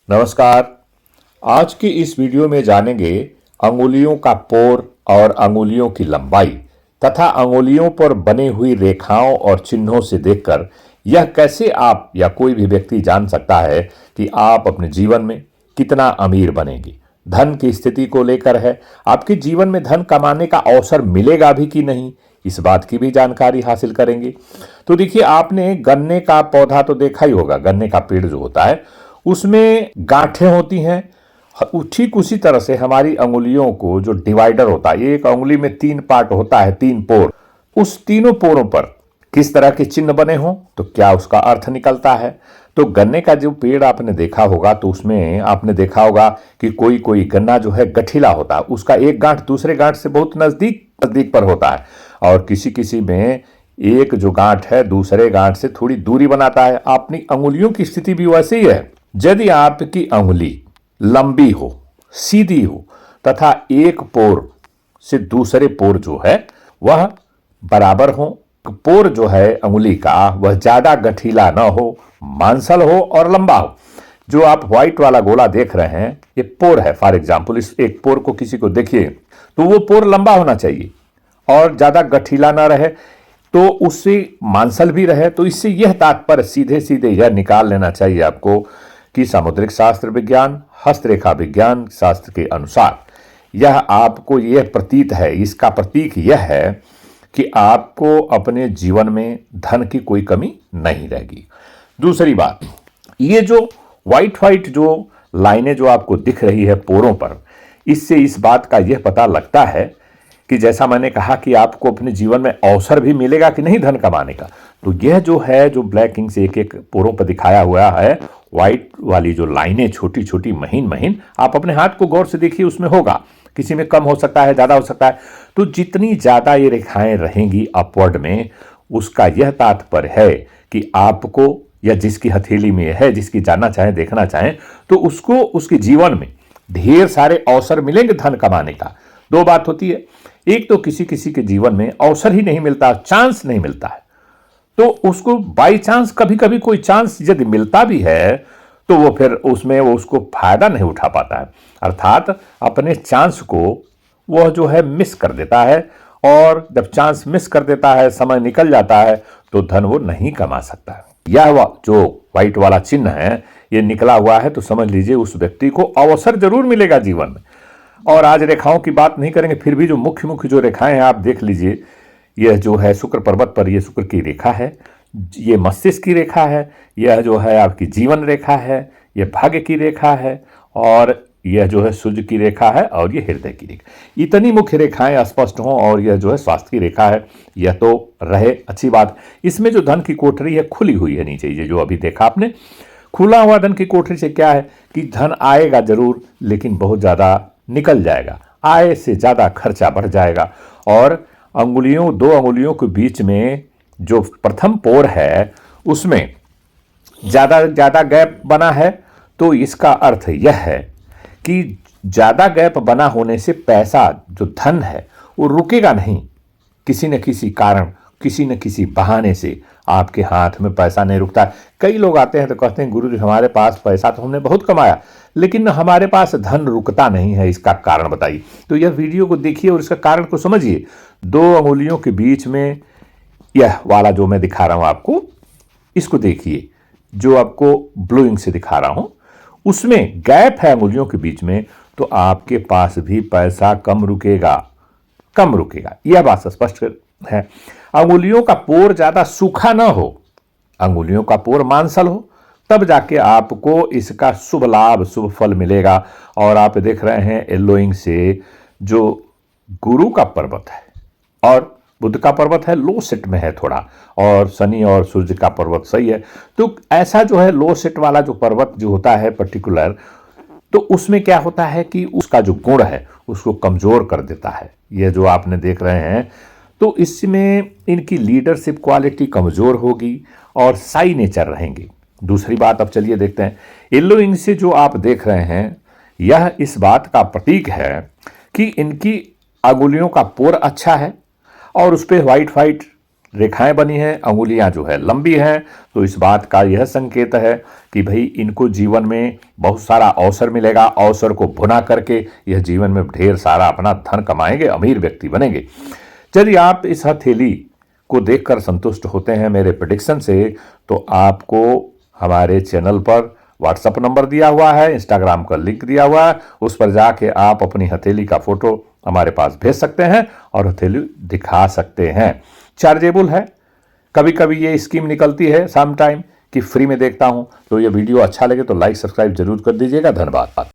नमस्कार। आज की इस वीडियो में जानेंगे अंगुलियों का पोर और अंगुलियों की लंबाई तथा अंगुलियों पर बनी हुई रेखाओं और चिन्हों से देखकर यह कैसे आप या कोई भी व्यक्ति जान सकता है कि आप अपने जीवन में कितना अमीर बनेंगे। धन की स्थिति को लेकर है, आपके जीवन में धन कमाने का अवसर मिलेगा भी कि नहीं, इस बात की भी जानकारी हासिल करेंगे। तो देखिए, आपने गन्ने का पौधा तो देखा ही होगा। गन्ने का पेड़ जो होता है उसमें गांठें होती हैं। ठीक उसी तरह से हमारी अंगुलियों को जो डिवाइडर होता है, ये एक अंगुली में 3 पार्ट होता है, 3 पोर। उस तीनों पोरों पर किस तरह के चिन्ह बने हों तो क्या उसका अर्थ निकलता है। तो गन्ने का जो पेड़ आपने देखा होगा तो उसमें आपने देखा होगा कि कोई कोई गन्ना जो है गठीला होता है, उसका एक गांठ दूसरे गांठ से बहुत नजदीक नजदीक पर होता है, और किसी किसी में एक जो गांठ है दूसरे गांठ से थोड़ी दूरी बनाता है। अपनी अंगुलियों की स्थिति भी वैसे ही है। यदि आपकी अंगुली लंबी हो, सीधी हो तथा एक पोर से दूसरे पोर जो है वह बराबर हो, पोर जो है अंगुली का वह ज्यादा गठीला न हो, मांसल हो और लंबा हो। जो आप व्हाइट वाला गोला देख रहे हैं ये पोर है। फॉर एग्जाम्पल, इस एक पोर को किसी को देखिए तो वो पोर लंबा होना चाहिए और ज्यादा गठीला ना रहे, तो उससे मांसल भी रहे। तो इससे यह तात्पर्य सीधे सीधे यह निकाल लेना चाहिए आपको कि सामुद्रिक शास्त्र विज्ञान, हस्तरेखा विज्ञान शास्त्र के अनुसार यह आपको यह प्रतीत है, इसका प्रतीक यह है कि आपको अपने जीवन में धन की कोई कमी नहीं रहेगी। दूसरी बात, ये जो व्हाइट व्हाइट जो लाइनें जो आपको दिख रही है पोरों पर, इससे इस बात का यह पता लगता है कि जैसा मैंने कहा कि आपको अपने जीवन में अवसर भी मिलेगा कि नहीं धन कमाने का। तो यह जो है, जो ब्लैक इंक से एक एक पोरों पर दिखाया हुआ है, व्हाइट वाली जो लाइनें छोटी छोटी महीन महीन, आप अपने हाथ को गौर से देखिए, उसमें होगा, किसी में कम हो सकता है, ज्यादा हो सकता है। तो जितनी ज्यादा ये रेखाएं रहेंगी अपवर्ड में, उसका यह तात्पर्य है कि आपको या जिसकी हथेली में है, जिसकी जानना चाहे देखना चाहे, तो उसको उसके जीवन में ढेर सारे अवसर मिलेंगे धन कमाने का। दो बात होती है, एक तो किसी किसी के जीवन में अवसर ही नहीं मिलता, चांस नहीं मिलता है, तो उसको बाई चांस कभी कभी कोई चांस यदि मिलता भी है तो वो फिर उसमें वो उसको फायदा नहीं उठा पाता है, अर्थात अपने चांस को वह जो है मिस कर देता है। और जब चांस मिस कर देता है, समय निकल जाता है, तो धन वो नहीं कमा सकता है। यह जो व्हाइट वाला चिन्ह है ये निकला हुआ है, तो समझ लीजिए उस व्यक्ति को अवसर जरूर मिलेगा जीवन में। और आज रेखाओं की बात नहीं करेंगे, फिर भी जो मुख्य मुख्य जो रेखाएं हैं आप देख लीजिए। यह जो है शुक्र पर्वत पर, यह शुक्र की रेखा है, ये मस्तिष्क की रेखा है, यह जो है आपकी जीवन रेखा है, यह भाग्य की रेखा है, और यह जो है सूर्य की रेखा है, और यह हृदय की रेखा। इतनी मुख्य रेखाएं स्पष्ट हों, और यह जो है स्वास्थ्य की रेखा है, यह तो रहे अच्छी बात। इसमें जो धन की कोठरी है खुली हुई है नीचे, ये जो अभी देखा आपने, खुला हुआ धन की कोठरी से क्या है कि धन आएगा जरूर, लेकिन बहुत ज्यादा निकल जाएगा, आय से ज्यादा खर्चा बढ़ जाएगा। और अंगुलियों, दो अंगुलियों के बीच में जो प्रथम पोर है उसमें ज्यादा ज्यादा गैप बना है, तो इसका अर्थ यह है कि ज्यादा गैप बना होने से पैसा जो धन है वो रुकेगा नहीं। किसी न किसी कारण, किसी न किसी बहाने से आपके हाथ में पैसा नहीं रुकता। कई लोग आते हैं तो कहते हैं गुरु जी हमारे पास पैसा तो हमने बहुत कमाया, लेकिन हमारे पास धन रुकता नहीं है, इसका कारण बताइए। तो यह वीडियो को देखिए और इसका कारण को समझिए। दो अंगुलियों के बीच में यह वाला जो मैं दिखा रहा हूं आपको, इसको देखिए, जो आपको ब्लू इंक से दिखा रहा हूं, उसमें गैप है अंगुलियों के बीच में, तो आपके पास भी पैसा कम रुकेगा, कम रुकेगा। यह बात स्पष्ट है। अंगुलियों का पोर ज्यादा सूखा ना हो, अंगुलियों का पोर मांसल हो, तब जाके आपको इसका शुभ लाभ, शुभ फल मिलेगा। और आप देख रहे हैं येलो इंक से जो गुरु का पर्वत है और बुध का पर्वत है, लो सेट में है थोड़ा, और शनि और सूर्य का पर्वत सही है। तो ऐसा जो है लो सेट वाला जो पर्वत जो होता है पर्टिकुलर, तो उसमें क्या होता है कि उसका जो गुण है उसको कमजोर कर देता है। यह जो आपने देख रहे हैं, तो इसमें इनकी लीडरशिप क्वालिटी कमजोर होगी और साई नेचर रहेंगे। दूसरी बात अब चलिए देखते हैं, येलो इंक से जो आप देख रहे हैं, यह इस बात का प्रतीक है कि इनकी अंगुलियों का पोर अच्छा है और उस पर व्हाइट व्हाइट रेखाएं बनी हैं, अंगुलियां जो है लंबी हैं, तो इस बात का यह संकेत है कि भाई इनको जीवन में बहुत सारा अवसर मिलेगा। अवसर को भुना करके यह जीवन में ढेर सारा अपना धन कमाएंगे, अमीर व्यक्ति बनेंगे। यदि आप इस हथेली को देखकर संतुष्ट होते हैं मेरे प्रेडिक्शन से, तो आपको हमारे चैनल पर व्हाट्सएप नंबर दिया हुआ है, इंस्टाग्राम का लिंक दिया हुआ है, उस पर जाके आप अपनी हथेली का फोटो हमारे पास भेज सकते हैं और हथेली दिखा सकते हैं। चार्जेबल है। कभी कभी ये स्कीम निकलती है सम टाइम कि फ्री में देखता हूं। तो ये वीडियो अच्छा लगे तो लाइक सब्सक्राइब जरूर कर दीजिएगा। धन्यवाद।